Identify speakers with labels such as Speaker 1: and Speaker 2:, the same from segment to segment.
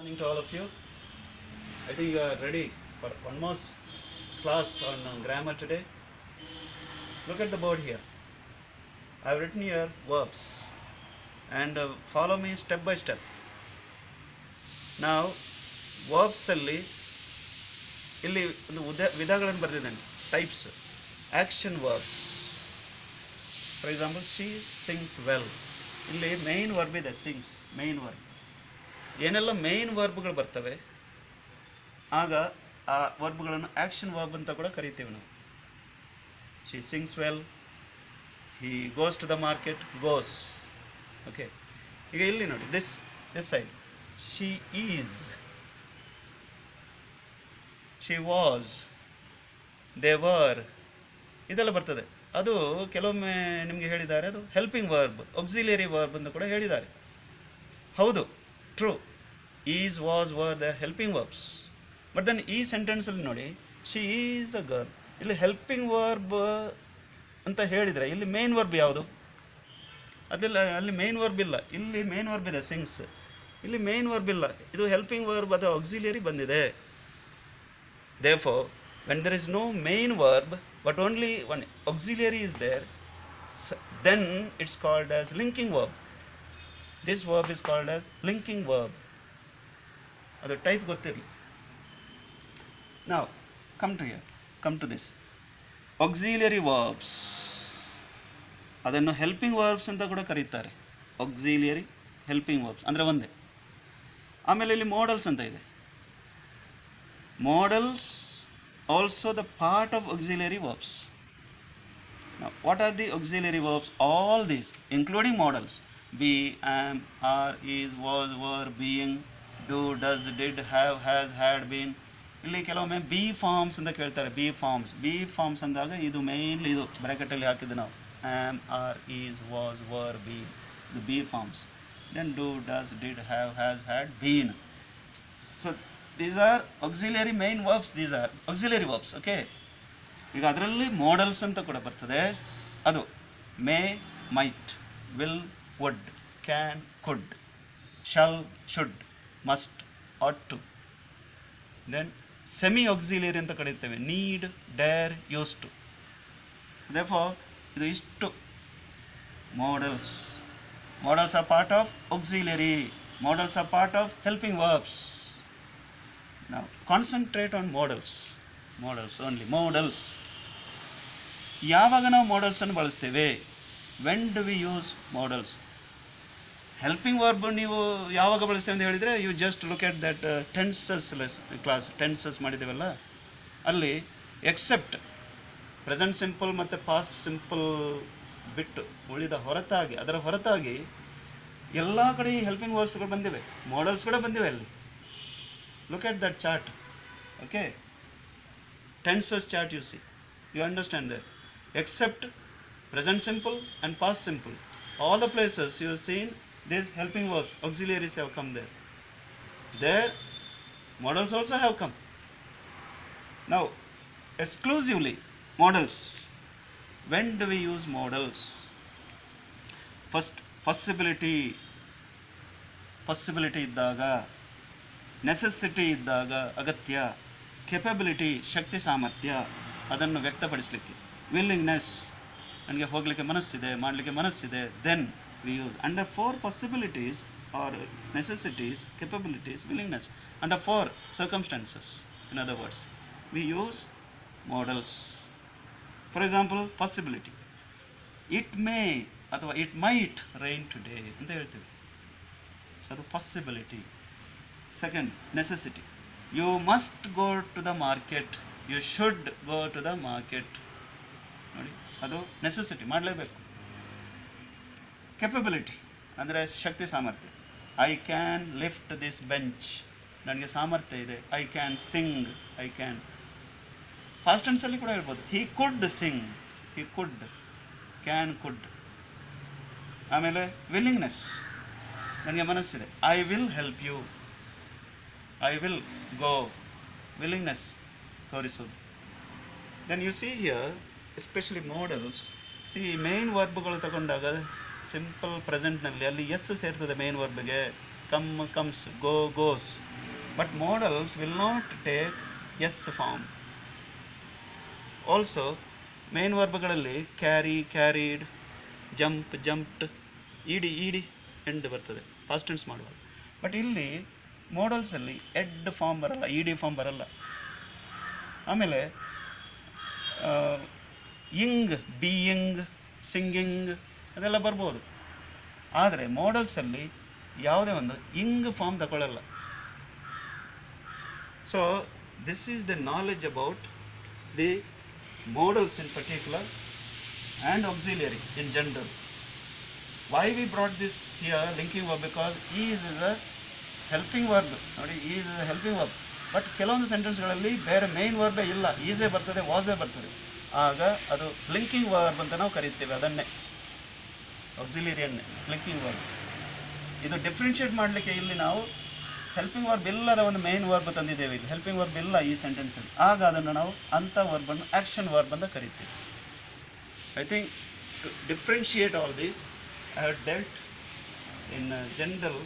Speaker 1: Morning to all of you. I think you are ready for one more class on grammar today. Look at the board here. I have written here verbs and follow me step by step. Now verbs ಅಲ್ಲಿ ಇಲ್ಲಿ ಒಂದು ವಿಧಗಳನ್ನು ಬರೆದಿದ್ದೇನೆ, types. Action verbs, for example she sings well. ಇಲ್ಲಿ main verb ಇದೆ, sings main verb. ಏನೆಲ್ಲ main ವರ್ಬ್ಗಳು ಬರ್ತವೆ ಆಗ ಆ ವರ್ಬ್ಗಳನ್ನು ಆ್ಯಕ್ಷನ್ ವರ್ಬ್ ಅಂತ ಕೂಡ ಕರಿತೀವಿ ನಾವು. She sings well, he goes to the market, goes. Okay, ಈಗ ಇಲ್ಲಿ ನೋಡಿ, this side she is, she was, they were, ಇದೆಲ್ಲ ಬರ್ತದೆ. ಅದು ಕೆಲವೊಮ್ಮೆ ನಿಮಗೆ ಹೇಳಿದ್ದಾರೆ, ಅದು ಹೆಲ್ಪಿಂಗ್ ವರ್ಬ್, ಆಕ್ಸಿಲಿಯರಿ ವರ್ಬ್ ಅಂತ ಕೂಡ ಹೇಳಿದ್ದಾರೆ. ಹೌದು, true. Is, was, were, the helping verbs. But then ಈ ಸೆಂಟೆನ್ಸಲ್ಲಿ ನೋಡಿ, ಶಿ ಈಸ್ ಅ ಗರ್ಲ್. ಇಲ್ಲಿ ಹೆಲ್ಪಿಂಗ್ ವರ್ಬ್ ಅಂತ ಹೇಳಿದರೆ ಇಲ್ಲಿ ಮೇನ್ ವರ್ಬ್ ಯಾವುದು? ಅದಿಲ್ಲ, ಅಲ್ಲಿ ಮೇನ್ ವರ್ಬ್ ಇಲ್ಲ. ಇಲ್ಲಿ ಮೇನ್ ವರ್ಬ್ ಇದೆ, ಸಿಂಗ್ಸ್. ಇಲ್ಲಿ ಮೇನ್ ವರ್ಬ್ ಇಲ್ಲ, ಇದು ಹೆಲ್ಪಿಂಗ್ ವರ್ಬ್ ಅಥವಾ ಆಕ್ಸಿಲಿಯರಿ ಬಂದಿದೆ. Therefore, when there is no main verb but only one auxiliary is there, then it's called as linking verb. This verb is called as linking verb. Adu type gottirli. Now come to this auxiliary verbs. Adannu helping verbs anta kuda karitare. Auxiliary helping verbs andre onde. ಆಮೇಲೆ ಇಲ್ಲಿ modals ಅಂತ ಇದೆ. Modals also the part of auxiliary verbs. Now what are the auxiliary verbs? All these including modals: be, am, are, is, was, were, being, do, does, did, have, has, had, been. ಇಲ್ಲಿ ಕೆಲವೊಮ್ಮೆ B forms ಅಂತ ಕೇಳ್ತಾರೆ. B forms ಅಂದಾಗ ಇದು mainly ಇದು ಬ್ರ್ಯಾಕೆಟಲ್ಲಿ ಹಾಕಿದ್ದು ನಾವು, am, are, is, was, were, be, ಇದು be forms. Then do, does, did, have, has, had, been. So these are auxiliary main verbs, these are auxiliary verbs. Okay, ಈಗ ಅದರಲ್ಲಿ modals ಅಂತ ಕೂಡ ಬರ್ತದೆ. ಅದು may, might, will, would, can, could, shall, should, must, ought to. Then semi auxiliary ಅಂತ ಕರೀತೇವೆ, need, dare, use to. therefore ಇದು ಇಷ್ಟು modals are part of auxiliary, modals are part of helping verbs. Now concentrate on modals only. Modals ಯಾವಾಗ ನಾವು modals ಅನ್ನು ಬಳಸ್ತೇವೆ? when do we use modals? Helping verb ನೀವು ಯಾವಾಗ ಬಳಸ್ತೇವೆ ಅಂತ ಹೇಳಿದರೆ, you just look at that tenses class, tenses ಮಾಡಿದ್ದೇವಲ್ಲ, ಅಲ್ಲಿ ಎಕ್ಸೆಪ್ಟ್ ಪ್ರೆಸೆಂಟ್ ಸಿಂಪಲ್ ಮತ್ತು ಪಾಸ್ಟ್ ಸಿಂಪಲ್ ಬಿಟ್ಟು ಅದರ ಹೊರತಾಗಿ ಎಲ್ಲ ಕಡೆ ಹೆಲ್ಪಿಂಗ್ ವರ್ಬ್ಸ್ಗಳು ಬಂದಿವೆ, ಮಾಡಲ್ಸ್ ಕೂಡ ಬಂದಿವೆ ಅಲ್ಲಿ. Look at that chart. Okay, tenses chart you see, you understand that. Except present simple and past simple, all the places you have seen these helping verbs, auxiliaries have come there. There modals also have come. Now exclusively modals. When do we use modals? First, possibility ಇದ್ದಾಗ, necessity ಇದ್ದಾಗ, ಅಗತ್ಯ, capability, ಶಕ್ತಿ ಸಾಮರ್ಥ್ಯ, ಅದನ್ನು ವ್ಯಕ್ತಪಡಿಸಲಿಕ್ಕೆ, willingness, ನನಗೆ ಹೋಗಲಿಕ್ಕೆ ಮನಸ್ಸಿದೆ, ಮಾಡಲಿಕ್ಕೆ ಮನಸ್ಸಿದೆ, then we use under 4 possibilities or necessities, capabilities, willingness, under 4 circumstances. In other words we use modals. For example possibility, it may ಅಥವಾ ಇಟ್ ಮೈಟ್ ರೈನ್ ಟುಡೇ ಅಂತ ಹೇಳ್ತೀವಿ, ಸೊ ಅದು possibility. Second, necessity, you must go to the market, you should go to the market. ನೋಡಿ, ಅದು necessity, ಮಾಡಲೇಬೇಕು. Capability ಅಂದರೆ ಶಕ್ತಿ ಸಾಮರ್ಥ್ಯ, I can lift this bench, ನನಗೆ ಸಾಮರ್ಥ್ಯ ಇದೆ. I can sing, I can. Past ಟೆನ್ಸಲ್ಲಿ ಕೂಡ ಹೇಳ್ಬೋದು, ಹಿ ಕುಡ್ ಸಿಂಗ್, ಹಿ ಕುಡ್, ಕ್ಯಾನ್, ಕುಡ್. ಆಮೇಲೆ ವಿಲ್ಲಿಂಗ್ನೆಸ್, ನನಗೆ ಮನಸ್ಸಿದೆ, I will help you, I will go, willingness ತೋರಿಸೋದು. Then you see here especially modals. See main ವರ್ಬ್ಗಳು ತಗೊಂಡಾಗ ಸಿಂಪಲ್ ಪ್ರೆಸೆಂಟ್ನಲ್ಲಿ ಅಲ್ಲಿ ಎಸ್ ಸೇರ್ತದೆ ಮೇನ್ ವರ್ಬ್ಗೆ. Come, comes, go, goes, but modals will not take s form. Also main ವರ್ಬ್ಗಳಲ್ಲಿ carry, carried, jump, jumped, ED, ED end ಬರ್ತದೆ past tense ಮಾಡುವಾಗ. But ಇಲ್ಲಿ ಮಾಡಲ್ಸಲ್ಲಿ ಎಡ್ ಫಾರ್ಮ್ ಬರಲ್ಲ, ಇ ಡಿ ಫಾರ್ಮ್ ಬರಲ್ಲ. ಆಮೇಲೆ ಇಂಗ್, ಬೀಯಿಂಗ್, ಸಿಂಗಿಂಗ್ ಅದೆಲ್ಲ ಬರ್ಬೋದು. ಆದರೆ ಮಾಡಲ್ಸಲ್ಲಿ ಯಾವುದೇ ಒಂದು ಇಂಗ್ ಫಾರ್ಮ್ ತಗೊಳ್ಳಲ್ಲ. So this is the knowledge about the modals in particular and auxiliary in general. Why we brought this here linking verb? Because is a helping verb. ನೋಡಿ, is a helping verb. But ಕೆಲವೊಂದು ಸೆಂಟೆನ್ಸ್ಗಳಲ್ಲಿ ಬೇರೆ main ವರ್ಬೇ ಇಲ್ಲ, ಈಸೇ ಬರ್ತದೆ, ವಾಸೇ ಬರ್ತದೆ. ಆಗ ಅದು linking verb ಅಂತ ನಾವು ಕರೀತೇವೆ. ಅದನ್ನೇ ಆಕ್ಸಿಲರಿಯನ್ನೇ ಲಿಂಕಿಂಗ್ ವರ್ಬ್. ಇದು ಡಿಫ್ರೆನ್ಷಿಯೇಟ್ ಮಾಡಲಿಕ್ಕೆ ಇಲ್ಲಿ ನಾವು ಹೆಲ್ಪಿಂಗ್ ವರ್ಬ್ ಇಲ್ಲದ ಒಂದು ಮೇನ್ ವರ್ಬ್ ತಂದಿದ್ದೇವೆ. ಇಲ್ಲಿ ಹೆಲ್ಪಿಂಗ್ ವರ್ಬ್ ಇಲ್ಲ ಈ ಸೆಂಟೆನ್ಸಲ್ಲಿ. ಆಗ ಅದನ್ನು ನಾವು ಅಂಥ ವರ್ಬನ್ನು ಆ್ಯಕ್ಷನ್ ವರ್ಬ್ ಅಂತ ಕರಿತೀವಿ. I think to differentiate all these I have dealt in general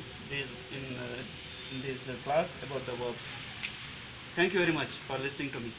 Speaker 1: in this class about the verbs. Thank you very much for listening to me.